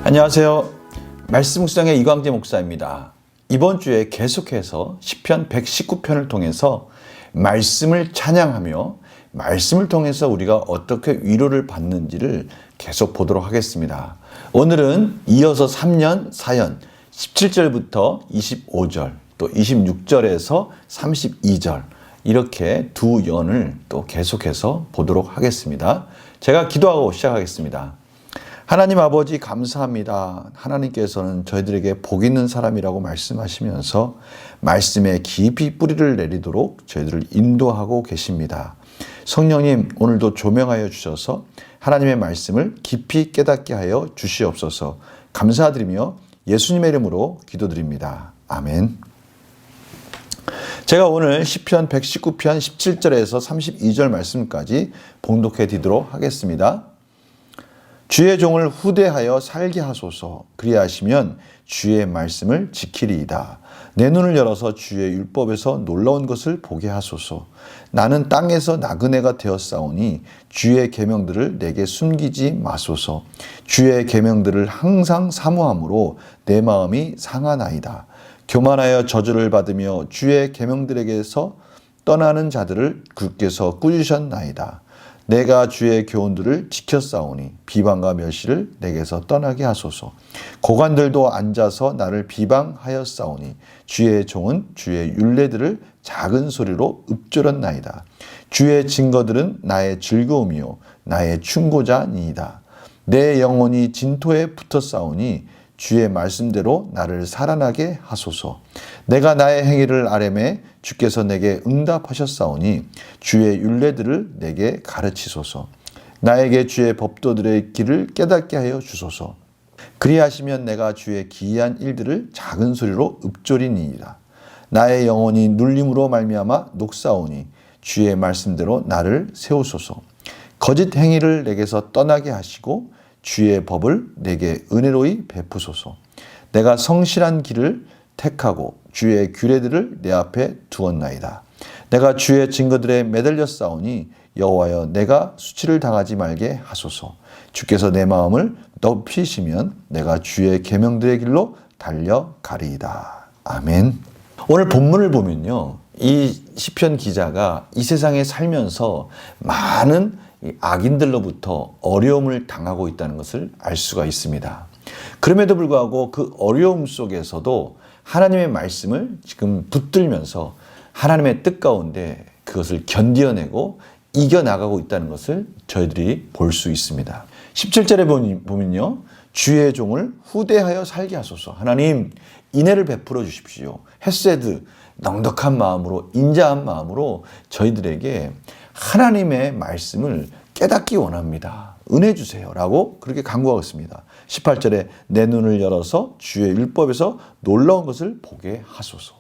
안녕하세요. 말씀 묵상의 이광재 목사입니다. 이번 주에 계속해서 시편 119편을 통해서 말씀을 찬양하며 말씀을 통해서 우리가 어떻게 위로를 받는지를 계속 보도록 하겠습니다. 오늘은 이어서 3년, 4연, 17절부터 25절, 또 26절에서 32절 이렇게 두 연을 또 계속해서 보도록 하겠습니다. 제가 기도하고 시작하겠습니다. 하나님 아버지 감사합니다. 하나님께서는 저희들에게 복 있는 사람이라고 말씀하시면서 말씀에 깊이 뿌리를 내리도록 저희들을 인도하고 계십니다. 성령님 오늘도 조명하여 주셔서 하나님의 말씀을 깊이 깨닫게 하여 주시옵소서. 감사드리며 예수님의 이름으로 기도드립니다. 아멘. 제가 오늘 시편 119편 17절에서 32절 말씀까지 봉독해 드리도록 하겠습니다. 주의 종을 후대하여 살게 하소서. 그리하시면 주의 말씀을 지키리이다. 내 눈을 열어서 주의 율법에서 놀라운 것을 보게 하소서. 나는 땅에서 나그네가 되었사오니 주의 계명들을 내게 숨기지 마소서. 주의 계명들을 항상 사모함으로 내 마음이 상하나이다. 교만하여 저주를 받으며 주의 계명들에게서 떠나는 자들을 주께서 꾸짖으셨나이다. 내가 주의 교훈들을 지켰사오니 비방과 멸시를 내게서 떠나게 하소서. 고관들도 앉아서 나를 비방하였사오니 주의 종은 주의 율례들을 작은 소리로 읊조렸나이다. 주의 증거들은 나의 즐거움이요 나의 충고자니이다. 내 영혼이 진토에 붙었사오니 주의 말씀대로 나를 살아나게 하소서. 내가 나의 행위를 아뢰매 주께서 내게 응답하셨사오니 주의 율례들을 내게 가르치소서. 나에게 주의 법도들의 길을 깨닫게 하여 주소서. 그리하시면 내가 주의 기이한 일들을 작은 소리로 읊조리니이다. 나의 영혼이 눌림으로 말미암아 녹사오니 주의 말씀대로 나를 세우소서. 거짓 행위를 내게서 떠나게 하시고 주의 법을 내게 은혜로이 베푸소서. 내가 성실한 길을 택하고 주의 규례들을 내 앞에 두었나이다. 내가 주의 증거들에 매달렸사오니 여호와여 내가 수치를 당하지 말게 하소서. 주께서 내 마음을 높이시면 내가 주의 계명들의 길로 달려가리이다. 아멘. 오늘 본문을 보면요, 이 시편 기자가 이 세상에 살면서 많은 악인들로부터 어려움을 당하고 있다는 것을 알 수가 있습니다. 그럼에도 불구하고 그 어려움 속에서도 하나님의 말씀을 지금 붙들면서 하나님의 뜻 가운데 그것을 견뎌내고 이겨나가고 있다는 것을 저희들이 볼 수 있습니다. 17절에 보면요, 주의 종을 후대하여 살게 하소서. 하나님 인애를 베풀어 주십시오. 헤세드, 넉넉한 마음으로, 인자한 마음으로 저희들에게 하나님의 말씀을 깨닫기 원합니다. 은혜 주세요 라고 그렇게 간구하고 있습니다. 18절에 내 눈을 열어서 주의 율법에서 놀라운 것을 보게 하소서.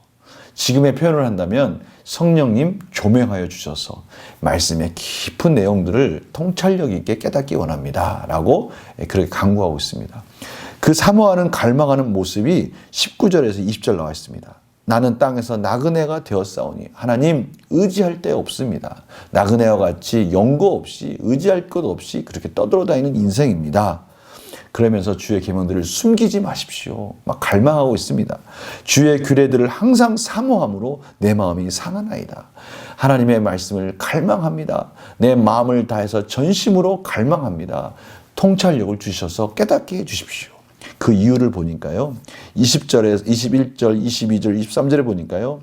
지금의 표현을 한다면 성령님 조명하여 주셔서 말씀의 깊은 내용들을 통찰력 있게 깨닫기 원합니다 라고 그렇게 간구하고 있습니다. 그 사모하는 갈망하는 모습이 19절에서 20절 나와 있습니다. 나는 땅에서 나그네가 되었사오니 하나님 의지할 데 없습니다. 나그네와 같이 연고 없이 의지할 것 없이 그렇게 떠돌아다니는 인생입니다. 그러면서 주의 계명들을 숨기지 마십시오. 막 갈망하고 있습니다. 주의 규례들을 항상 사모함으로 내 마음이 상하나이다. 하나님의 말씀을 갈망합니다. 내 마음을 다해서 전심으로 갈망합니다. 통찰력을 주셔서 깨닫게 해주십시오. 그 이유를 보니까요, 20절에 21절, 22절, 23절에 보니까요,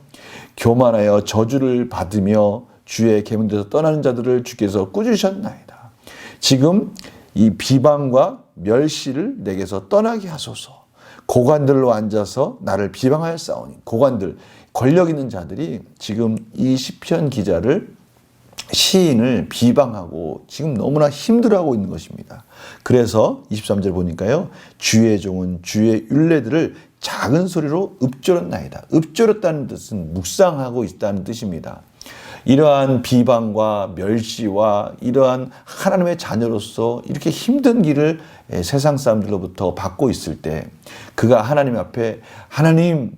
교만하여 저주를 받으며 주의 계명대에서 떠나는 자들을 주께서 꾸짖으셨나이다. 지금 이 비방과 멸시를 내게서 떠나게 하소서. 고관들로 앉아서 나를 비방하였사오니, 고관들, 권력 있는 자들이 지금 이 시편 기자를, 시인을 비방하고 지금 너무나 힘들어하고 있는 것입니다. 그래서 23절 보니까요, 주의 종은 주의 율례들을 작은 소리로 읊조렸나이다. 읊조렸다는 뜻은 묵상하고 있다는 뜻입니다. 이러한 비방과 멸시와 이러한 하나님의 자녀로서 이렇게 힘든 길을 세상 사람들로부터 받고 있을 때 그가 하나님 앞에, 하나님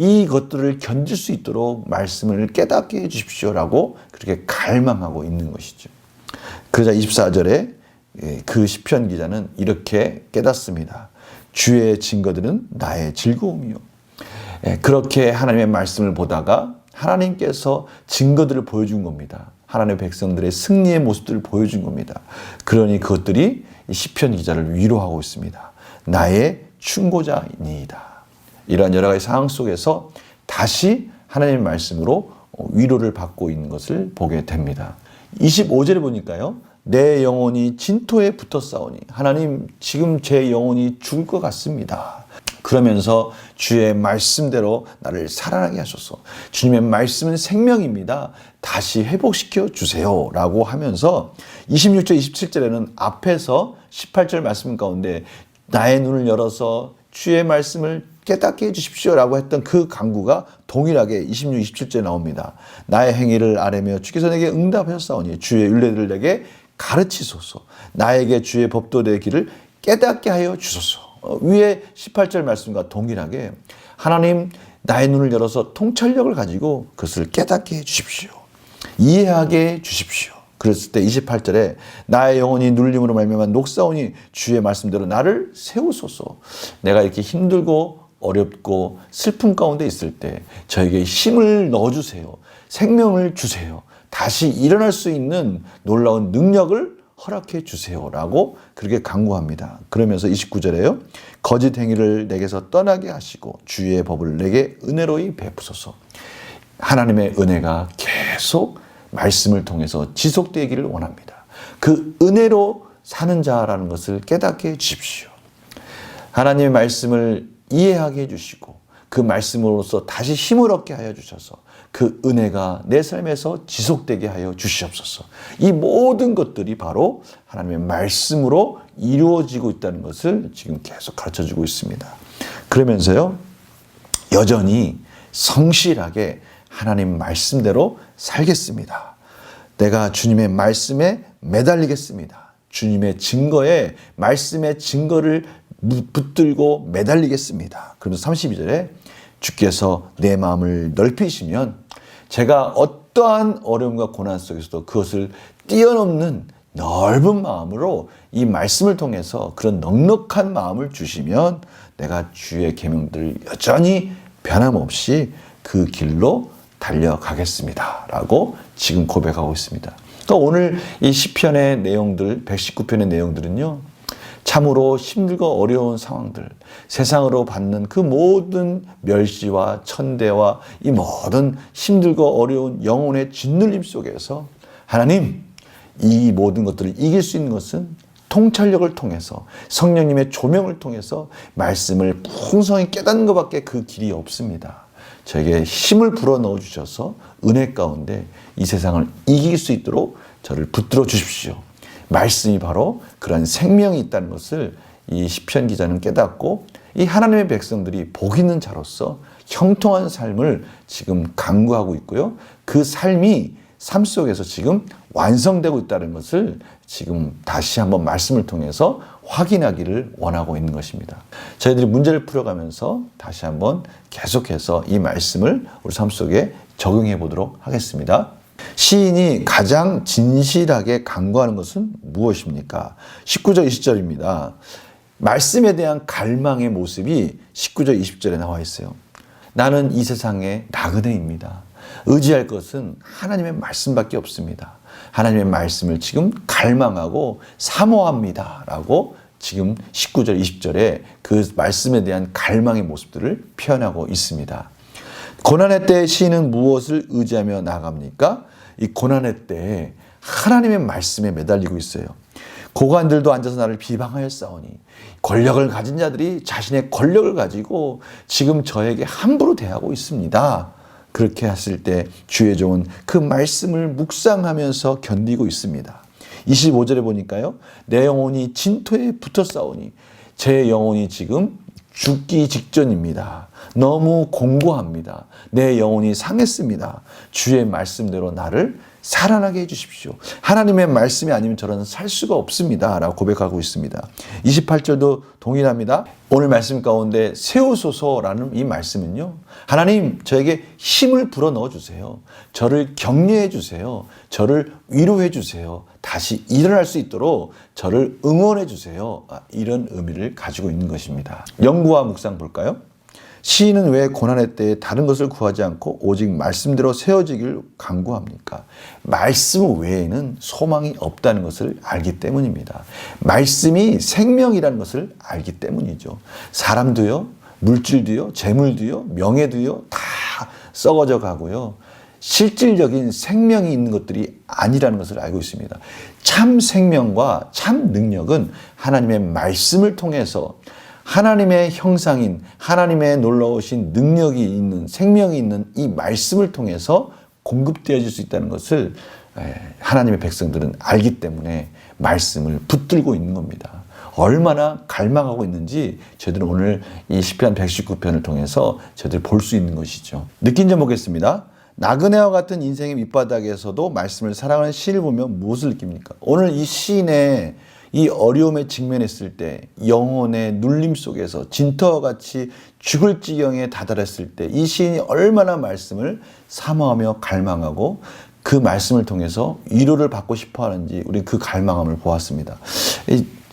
이것들을 견딜 수 있도록 말씀을 깨닫게 해주십시오라고 그렇게 갈망하고 있는 것이죠. 그러자 24절에 그 시편 기자는 이렇게 깨닫습니다. 주의 증거들은 나의 즐거움이요. 그렇게 하나님의 말씀을 보다가 하나님께서 증거들을 보여준 겁니다. 하나님의 백성들의 승리의 모습들을 보여준 겁니다. 그러니 그것들이 시편 기자를 위로하고 있습니다. 나의 충고자이니이다. 이러한 여러 가지 상황 속에서 다시 하나님의 말씀으로 위로를 받고 있는 것을 보게 됩니다. 25절에 보니까요. 내 영혼이 진토에 붙어 싸우니 하나님 지금 제 영혼이 죽을 것 같습니다. 그러면서 주의 말씀대로 나를 살아나게 하소서. 주님의 말씀은 생명입니다. 다시 회복시켜 주세요 라고 하면서 26절 27절에는 앞에서 18절 말씀 가운데 나의 눈을 열어서 주의 말씀을 깨닫게 해주십시오 라고 했던 그 간구가 동일하게 26, 27절에 나옵니다. 나의 행위를 아뢰며 주께서 내게 응답하셨사오니 주의 율례들을 내게 가르치소서. 나에게 주의 법도의 길을 깨닫게 하여 주소서. 위에 18절 말씀과 동일하게 하나님 나의 눈을 열어서 통찰력을 가지고 그것을 깨닫게 해 주십시오. 이해하게 해 주십시오. 그랬을 때 28절에 나의 영혼이 눌림으로 말미암아 녹사오니 주의 말씀대로 나를 세우소서. 내가 이렇게 힘들고 어렵고 슬픔 가운데 있을 때 저에게 힘을 넣어주세요. 생명을 주세요. 다시 일어날 수 있는 놀라운 능력을 허락해 주세요라고 그렇게 간구합니다. 그러면서 29절에요. 거짓 행위를 내게서 떠나게 하시고 주의 법을 내게 은혜로이 베푸소서. 하나님의 은혜가 계속 말씀을 통해서 지속되기를 원합니다. 그 은혜로 사는 자라는 것을 깨닫게 해주십시오. 하나님의 말씀을 이해하게 해주시고 그 말씀으로서 다시 힘을 얻게 하여 주셔서 그 은혜가 내 삶에서 지속되게 하여 주시옵소서. 이 모든 것들이 바로 하나님의 말씀으로 이루어지고 있다는 것을 지금 계속 가르쳐주고 있습니다. 그러면서요, 여전히 성실하게 하나님 말씀대로 살겠습니다. 내가 주님의 말씀에 매달리겠습니다. 주님의 증거에 말씀의 증거를 붙들고 매달리겠습니다. 그러면서 32절에 주께서 내 마음을 넓히시면 제가 어떠한 어려움과 고난 속에서도 그것을 뛰어넘는 넓은 마음으로 이 말씀을 통해서 그런 넉넉한 마음을 주시면 내가 주의 계명들을 여전히 변함없이 그 길로 달려가겠습니다 라고 지금 고백하고 있습니다. 그러니까 오늘 이 시편의 내용들, 119편의 내용들은요, 참으로 힘들고 어려운 상황들, 세상으로 받는 그 모든 멸시와 천대와 이 모든 힘들고 어려운 영혼의 짓눌림 속에서 하나님, 이 모든 것들을 이길 수 있는 것은 통찰력을 통해서 성령님의 조명을 통해서 말씀을 풍성히 깨닫는 것밖에 그 길이 없습니다. 저에게 힘을 불어넣어 주셔서 은혜 가운데 이 세상을 이길 수 있도록 저를 붙들어 주십시오. 말씀이 바로 그런 생명이 있다는 것을 이 시편 기자는 깨닫고 이 하나님의 백성들이 복 있는 자로서 형통한 삶을 지금 강구하고 있고요. 그 삶이 삶 속에서 지금 완성되고 있다는 것을 지금 다시 한번 말씀을 통해서 확인하기를 원하고 있는 것입니다. 저희들이 문제를 풀어가면서 다시 한번 계속해서 이 말씀을 우리 삶 속에 적용해 보도록 하겠습니다. 시인이 가장 진실하게 간구하는 것은 무엇입니까? 19절 20절입니다. 말씀에 대한 갈망의 모습이 19절 20절에 나와 있어요. 나는 이 세상의 나그네입니다. 의지할 것은 하나님의 말씀밖에 없습니다. 하나님의 말씀을 지금 갈망하고 사모합니다 라고 지금 19절 20절에 그 말씀에 대한 갈망의 모습들을 표현하고 있습니다. 고난의 때에 시인은 무엇을 의지하며 나아갑니까? 이 고난의 때에 하나님의 말씀에 매달리고 있어요. 고관들도 앉아서 나를 비방하였사오니 권력을 가진 자들이 자신의 권력을 가지고 지금 저에게 함부로 대하고 있습니다. 그렇게 했을 때 주의 종은 그 말씀을 묵상하면서 견디고 있습니다. 25절에 보니까요. 내 영혼이 진토에 붙어 싸우니 제 영혼이 지금 죽기 직전입니다. 너무 공고합니다. 내 영혼이 상했습니다. 주의 말씀대로 나를 살아나게 해주십시오. 하나님의 말씀이 아니면 저는 살 수가 없습니다. 라고 고백하고 있습니다. 28절도 동일합니다. 오늘 말씀 가운데 세우소서라는 이 말씀은요, 하나님 저에게 힘을 불어넣어 주세요. 저를 격려해 주세요. 저를 위로해 주세요. 다시 일어날 수 있도록 저를 응원해 주세요. 이런 의미를 가지고 있는 것입니다. 연구와 묵상 볼까요? 시인은 왜 고난의 때에 다른 것을 구하지 않고 오직 말씀대로 세워지기를 간구합니까? 말씀 외에는 소망이 없다는 것을 알기 때문입니다. 말씀이 생명이라는 것을 알기 때문이죠. 사람도요, 물질도요, 재물도요, 명예도요, 다 썩어져 가고요. 실질적인 생명이 있는 것들이 아니라는 것을 알고 있습니다. 참 생명과 참 능력은 하나님의 말씀을 통해서 하나님의 형상인, 하나님의 놀라우신 능력이 있는, 생명이 있는 이 말씀을 통해서 공급되어질 수 있다는 것을 하나님의 백성들은 알기 때문에 말씀을 붙들고 있는 겁니다. 얼마나 갈망하고 있는지 저희들은 오늘 이 시편 119편을 통해서 저희들이 볼 수 있는 것이죠. 느낀 점 보겠습니다. 나그네와 같은 인생의 밑바닥에서도 말씀을 사랑하는 시인을 보면 무엇을 느낍니까? 오늘 이 시인의 이 어려움에 직면했을 때, 영혼의 눌림 속에서 진터와 같이 죽을 지경에 다다랐을 때 이 시인이 얼마나 말씀을 사모하며 갈망하고 그 말씀을 통해서 위로를 받고 싶어 하는지 우리 그 갈망함을 보았습니다.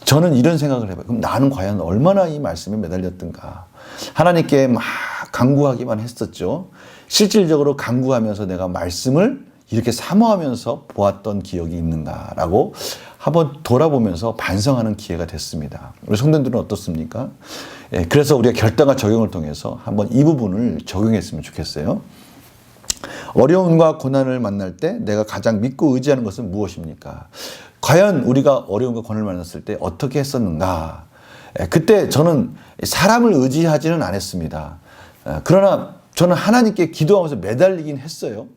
저는 이런 생각을 해봐요. 그럼 나는 과연 얼마나 이 말씀에 매달렸던가. 하나님께 막 간구하기만 했었죠. 실질적으로 간구하면서 내가 말씀을 이렇게 사모하면서 보았던 기억이 있는가라고 한번 돌아보면서 반성하는 기회가 됐습니다. 우리 성도님들은 어떻습니까? 그래서 우리가 결단과 적용을 통해서 한번 이 부분을 적용했으면 좋겠어요. 어려움과 고난을 만날 때 내가 가장 믿고 의지하는 것은 무엇입니까? 과연 우리가 어려움과 고난을 만났을 때 어떻게 했었는가? 그때 저는 사람을 의지하지는 않았습니다. 그러나 저는 하나님께 기도하면서 매달리긴 했어요.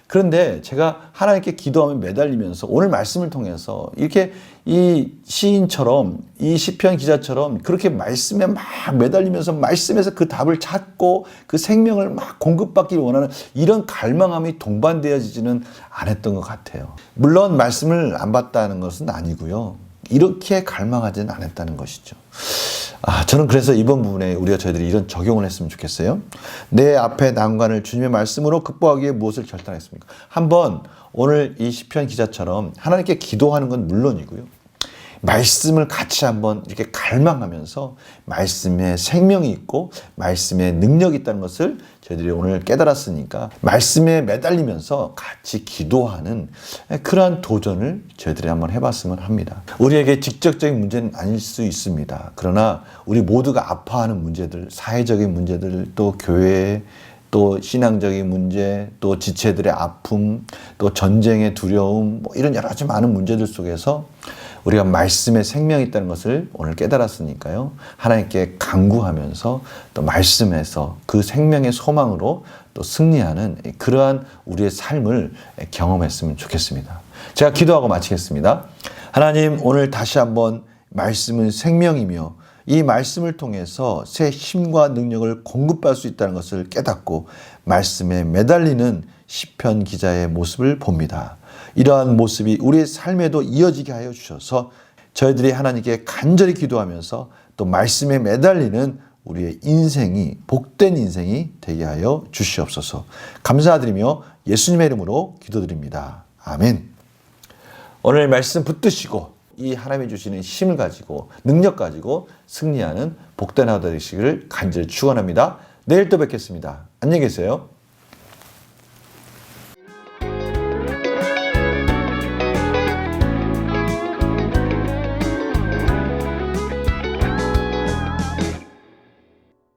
그런데 제가 하나님께 기도하며 매달리면서 오늘 말씀을 통해서 이렇게 이 시인처럼 이 시편 기자처럼 그렇게 말씀에 막 매달리면서 말씀에서 그 답을 찾고 그 생명을 막 공급받기를 원하는 이런 갈망함이 동반되어지지는 않았던 것 같아요. 물론 말씀을 안 받다는 것은 아니고요. 이렇게 갈망하지는 않았다는 것이죠. 저는 그래서 이번 부분에 저희들이 이런 적용을 했으면 좋겠어요. 내 앞에 난관을 주님의 말씀으로 극복하기 위해 무엇을 결단했습니까? 한번 오늘 이 시편 기자처럼 하나님께 기도하는 건 물론이고요. 말씀을 같이 한번 이렇게 갈망하면서 말씀에 생명이 있고 말씀에 능력이 있다는 것을 저희들이 오늘 깨달았으니까 말씀에 매달리면서 같이 기도하는 그러한 도전을 저희들이 한번 해봤으면 합니다. 우리에게 직접적인 문제는 아닐 수 있습니다. 그러나 우리 모두가 아파하는 문제들, 사회적인 문제들, 또 교회, 또 신앙적인 문제, 또 지체들의 아픔, 또 전쟁의 두려움, 이런 여러 가지 많은 문제들 속에서 우리가 말씀에 생명이 있다는 것을 오늘 깨달았으니까요. 하나님께 간구하면서 또 말씀에서 그 생명의 소망으로 또 승리하는 그러한 우리의 삶을 경험했으면 좋겠습니다. 제가 기도하고 마치겠습니다. 하나님, 오늘 다시 한번 말씀은 생명이며 이 말씀을 통해서 새 힘과 능력을 공급받을 수 있다는 것을 깨닫고 말씀에 매달리는 시편 기자의 모습을 봅니다. 이러한 모습이 우리의 삶에도 이어지게 하여 주셔서 저희들이 하나님께 간절히 기도하면서 또 말씀에 매달리는 우리의 인생이 복된 인생이 되게 하여 주시옵소서. 감사드리며 예수님의 이름으로 기도드립니다. 아멘. 오늘 말씀 붙드시고 이 하나님이 주시는 힘을 가지고 능력 가지고 승리하는 복된 하루 되시기를 간절히 축원합니다. 내일 또 뵙겠습니다. 안녕히 계세요.